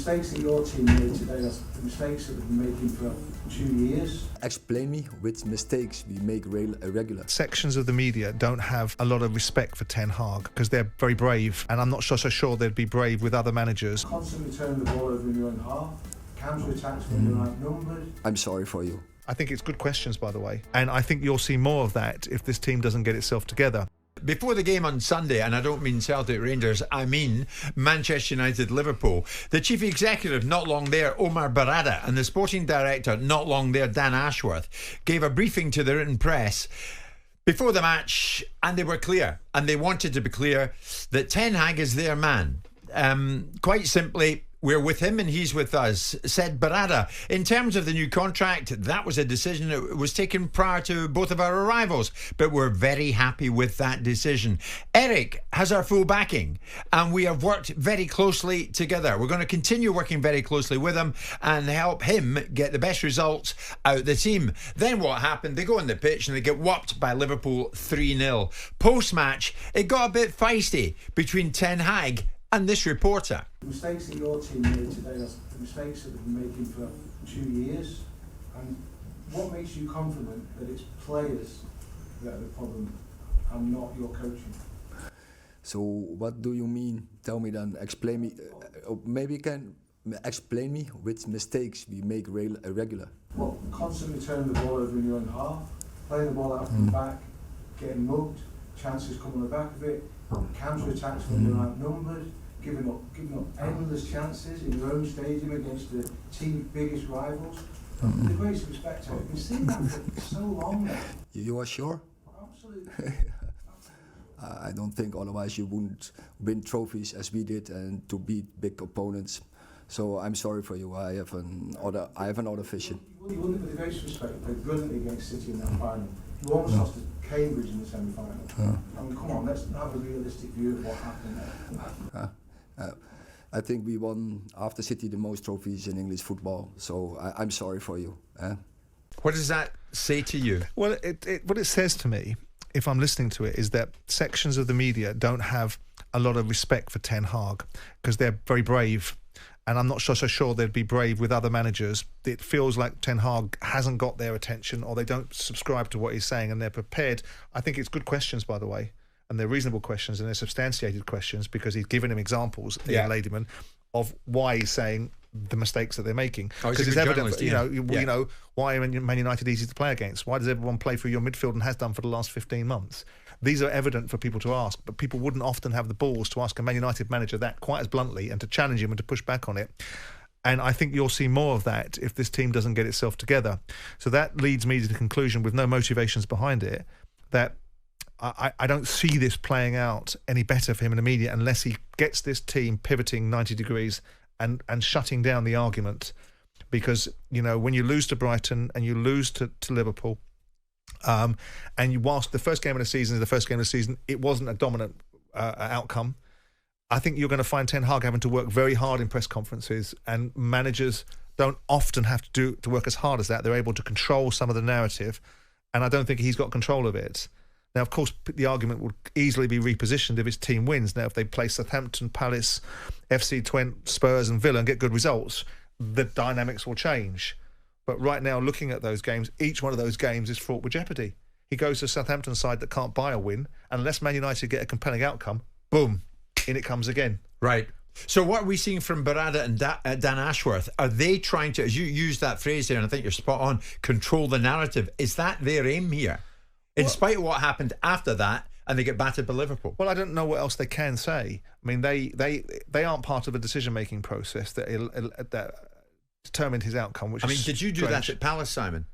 mistakes that your team made today are the mistakes that we've been making for 2 years. Explain me which mistakes we make regular. Sections of the media don't have a lot of respect for Ten Hag because they're very brave, and I'm not so sure they'd be brave with other managers. Constantly turning the ball over in your own half, counter-attacks when you're outnumbered. I'm sorry for you. I think it's good questions, by the way, and I think you'll see more of that if this team doesn't get itself together. Before the game on Sunday, and I don't mean Celtic Rangers, I mean Manchester United Liverpool, the chief executive not long there, Omar Barada, and the sporting director not long there, Dan Ashworth, gave a briefing to the written press before the match, and they were clear, and they wanted to be clear that Ten Hag is their man. Quite simply, we're with him and he's with us, said Barada. In terms of the new contract, that was a decision that was taken prior to both of our arrivals, but we're very happy with that decision. Eric has our full backing and we have worked very closely together. We're going to continue working very closely with him and help him get the best results out of the team. Then what happened? They go on the pitch and they get whopped by Liverpool 3-0. Post-match, it got a bit feisty between Ten Hag and this reporter. The mistakes that your team made today are the mistakes that we've been making for 2 years. And what makes you confident that it's players that are the problem and not your coaching? So what do you mean? Tell me then. Explain me. Maybe you can explain me which mistakes we make regular. Well, constantly turning the ball over in your own half, playing the ball out from the back, getting mugged, chances come on the back of it, counter-attacks when you're outnumbered, giving up endless chances in your own stadium against the team's biggest rivals. With the greatest respect, I've been seeing that for so long now. You are sure? Absolutely. I don't think otherwise you wouldn't win trophies as we did and to beat big opponents. So I'm sorry for you. I have another vision. You wouldn't, with the greatest respect, you played brilliantly against City in that final. You almost lost to Cambridge in the semi-final. I mean, come on, let's have a realistic view of what happened there. I think we won after City the most trophies in English football. So I'm sorry for you. What does that say to you? Well, what it says to me, if I'm listening to it, is that sections of the media don't have a lot of respect for Ten Hag because they're very brave. And I'm not so sure they'd be brave with other managers. It feels like Ten Hag hasn't got their attention or they don't subscribe to what he's saying and they're prepared. I think it's good questions, by the way, and they're reasonable questions and they're substantiated questions because he's given him examples, Ian Ladyman, of why he's saying the mistakes that they're making. Because it's evident, you know, why are Man United easy to play against? Why does everyone play through your midfield and has done for the last 15 months? These are evident for people to ask, but people wouldn't often have the balls to ask a Man United manager that quite as bluntly and to challenge him and to push back on it. And I think you'll see more of that if this team doesn't get itself together. So that leads me to the conclusion, with no motivations behind it, that I don't see this playing out any better for him in the media unless he gets this team pivoting 90 degrees and shutting down the argument. Because, you know, when you lose to Brighton and you lose to Liverpool, and whilst the first game of the season is the first game of the season, it wasn't a dominant outcome. I think you're going to find Ten Hag having to work very hard in press conferences, and managers don't often have to work as hard as that. They're able to control some of the narrative, and I don't think he's got control of it. Now, of course, the argument will easily be repositioned if his team wins. Now, if they play Southampton, Palace, FC Twente, Spurs and Villa and get good results, the dynamics will change. But right now, looking at those games, each one of those games is fraught with jeopardy. He goes to a Southampton side that can't buy a win. Unless Man United get a compelling outcome, boom, in it comes again. Right. So what are we seeing from Barada and Dan Ashworth? Are they trying to, as you use that phrase there, and I think you're spot on, control the narrative? Is that their aim here? In spite of what happened after that, and they get battered by Liverpool. Well, I don't know what else they can say. I mean, they aren't part of a decision-making process that determined his outcome. Which did you do strange. that at Palace, Simon?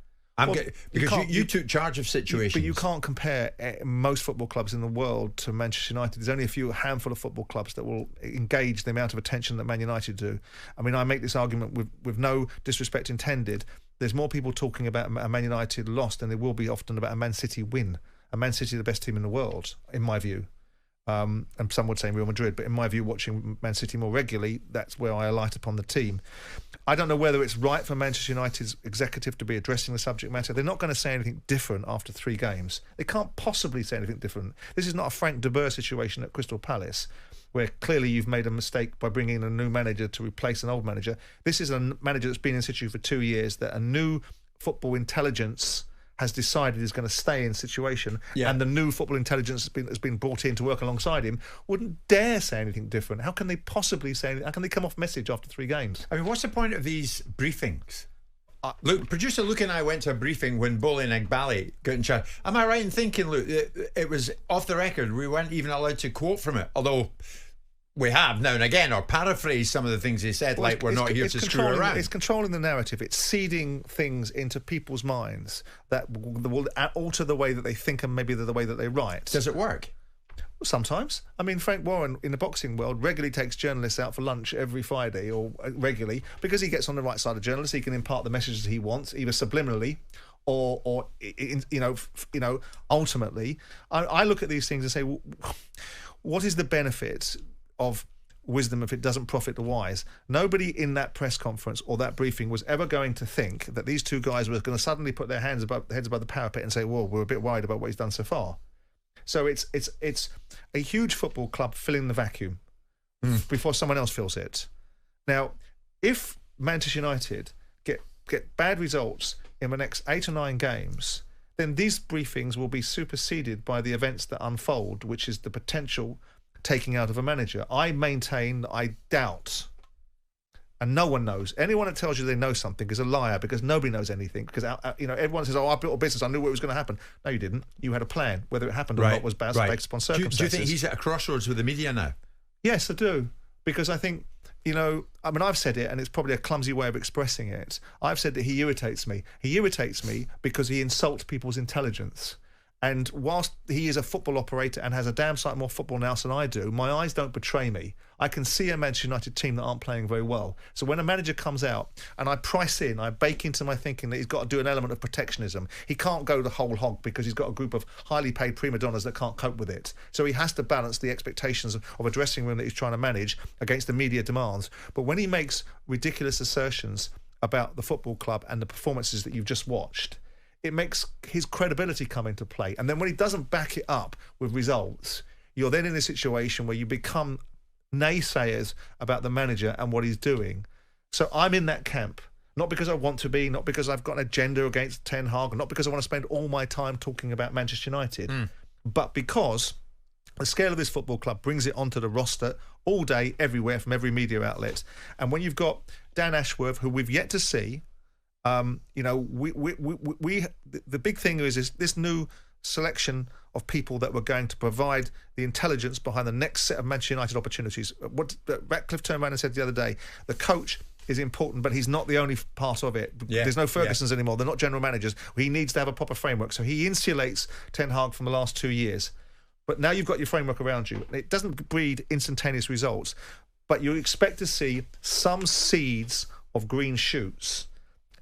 Because you took charge of situations. But you can't compare most football clubs in the world to Manchester United. There's only a handful of football clubs that will engage the amount of attention that Man United do. I mean, I make this argument with no disrespect intended. There's more people talking about a Man United loss than there will be often about a Man City win. A Man City, the best team in the world, in my view. And some would say Real Madrid, but in my view, watching Man City more regularly, that's where I alight upon the team. I don't know whether it's right for Manchester United's executive to be addressing the subject matter. They're not going to say anything different after 3 games. They can't possibly say anything different. This is not a Frank de Boer situation at Crystal Palace, where clearly you've made a mistake by bringing in a new manager to replace an old manager. This is a manager that's been in situ for 2 years, that a new football intelligence has decided is going to stay in situation, and the new football intelligence has been brought in to work alongside him, wouldn't dare say anything different. How can they possibly say anything? How can they come off message after 3 games? I mean, what's the point of these briefings? Look, producer Luke and I went to a briefing when Boli and Igbali got in charge. Am I right in thinking, Luke, it was off the record? We weren't even allowed to quote from it, although we have now and again, or paraphrase some of the things he said, well, like we're not here to screw around. It's controlling the narrative. It's seeding things into people's minds that will alter the way that they think and maybe the way that they write. Does it work? Sometimes. I mean, Frank Warren in the boxing world regularly takes journalists out for lunch every Friday, or regularly, because he gets on the right side of journalists. He can impart the messages he wants, either subliminally or ultimately. I look at these things and say, what is the benefit of wisdom if it doesn't profit the wise? Nobody in that press conference or that briefing was ever going to think that these 2 guys were going to suddenly put their heads above the parapet and say, "Whoa, we're a bit worried about what he's done so far." So it's a huge football club filling the vacuum before someone else fills it. Now, if Manchester United get bad results in the next 8 or 9 games, then these briefings will be superseded by the events that unfold, which is the potential taking out of a manager. I maintain that I doubt, and no one knows. Anyone that tells you they know something is a liar, because nobody knows anything. Because everyone says, "Oh, I built a business. I knew what was going to happen." No, you didn't. You had a plan. Whether it happened or not was based upon circumstances. Do you think he's at a crossroads with the media now? Yes, I do. Because I think, I've said it, and it's probably a clumsy way of expressing it. I've said that he irritates me. He irritates me because he insults people's intelligence. And whilst he is a football operator and has a damn sight more football nous than I do, my eyes don't betray me. I can see a Manchester United team that aren't playing very well. So when a manager comes out, and I bake into my thinking that he's got to do an element of protectionism. He can't go the whole hog because he's got a group of highly paid prima donnas that can't cope with it. So he has to balance the expectations of a dressing room that he's trying to manage against the media demands. But when he makes ridiculous assertions about the football club and the performances that you've just watched, it makes his credibility come into play. And then when he doesn't back it up with results, you're then in a situation where you become naysayers about the manager and what he's doing. So I'm in that camp, not because I want to be, not because I've got an agenda against Ten Hag, not because I want to spend all my time talking about Manchester United, but because the scale of this football club brings it onto the roster all day, everywhere, from every media outlet. And when you've got Dan Ashworth, who we've yet to see, the big thing is this new selection of people that were going to provide the intelligence behind the next set of Manchester United opportunities. What Ratcliffe turned around and said the other day, the coach is important, but he's not the only part of it. There's no Fergusons anymore. They're not general managers. He needs to have a proper framework. So he insulates Ten Hag from the last 2 years. But now you've got your framework around you. It doesn't breed instantaneous results, but you expect to see some seeds of green shoots.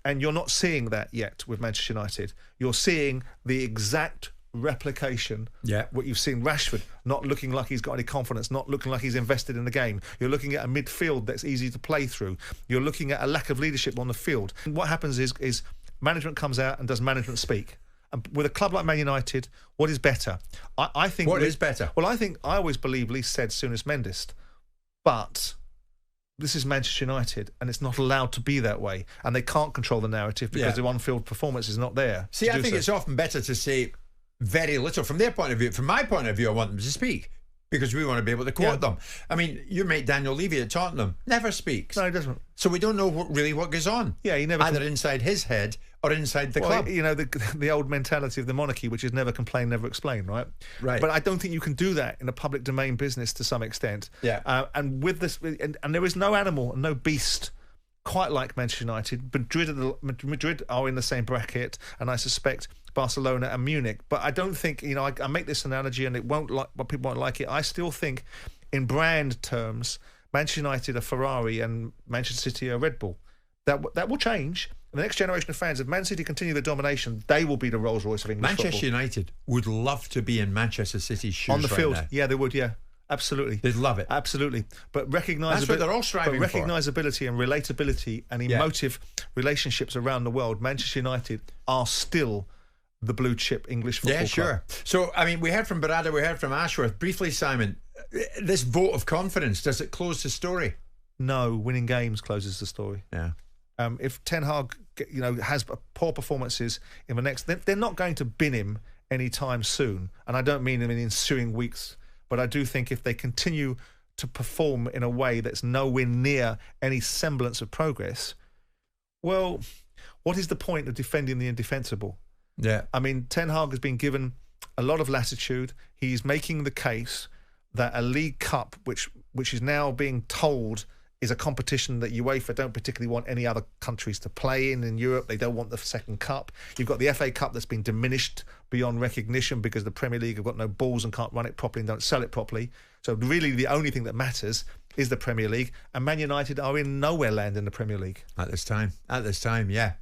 And you're not seeing that yet with Manchester United. You're seeing the exact replication. What you've seen, Rashford not looking like he's got any confidence, not looking like he's invested in the game. You're looking at a midfield that's easy to play through. You're looking at a lack of leadership on the field. And what happens is management comes out and does management speak. And with a club like Man United, what is better? I think... What is better? Well, I always believe Lee said Souness Mendist. But this is Manchester United, and it's not allowed to be that way. And they can't control the narrative because the on-field performance is not there. See, I think it's often better to say very little. From their point of view, from my point of view, I want them to speak, because we want to be able to quote them. I mean, your mate Daniel Levy at Tottenham never speaks. No, he doesn't. So we don't know really what goes on. Yeah, he never... Either inside his head or inside the club. You know, the old mentality of the monarchy, which is never complain, never explain, right? Right. But I don't think you can do that in a public domain business to some extent. Yeah. And with this, and there is no animal and no beast quite like Manchester United. Madrid are in the same bracket, and I suspect Barcelona and Munich. But I don't think, you know, I make this analogy, and people won't like it. I still think, in brand terms, Manchester United are Ferrari and Manchester City are Red Bull. That will change. The next generation of fans, if Man City continue the domination, they will be the Rolls Royce of English Manchester football. United would love to be in Manchester City's shoes on the field. right now. Yeah, they would. Yeah, Absolutely. They'd love it. Absolutely. But That's what they're all striving for. recognizability and relatability and emotive relationships around the world, Manchester United are still the blue chip English football club. Yeah, sure. So, I mean, we heard from Barada, we heard from Ashworth. Briefly, Simon, this vote of confidence, does it close the story? No, winning games closes the story. Yeah. If Ten Hag, has poor performances in the next, they're not going to bin him anytime soon. And I don't mean in the ensuing weeks, but I do think if they continue to perform in a way that's nowhere near any semblance of progress, well, what is the point of defending the indefensible? Yeah. I mean, Ten Hag has been given a lot of latitude. He's making the case that a League Cup, which is now being told is a competition that UEFA don't particularly want any other countries to play in Europe. They don't want the second cup. You've got the FA Cup that's been diminished beyond recognition because the Premier League have got no balls and can't run it properly and don't sell it properly. So really the only thing that matters is the Premier League, and Man United are in nowhere land in the Premier League. At this time, yeah.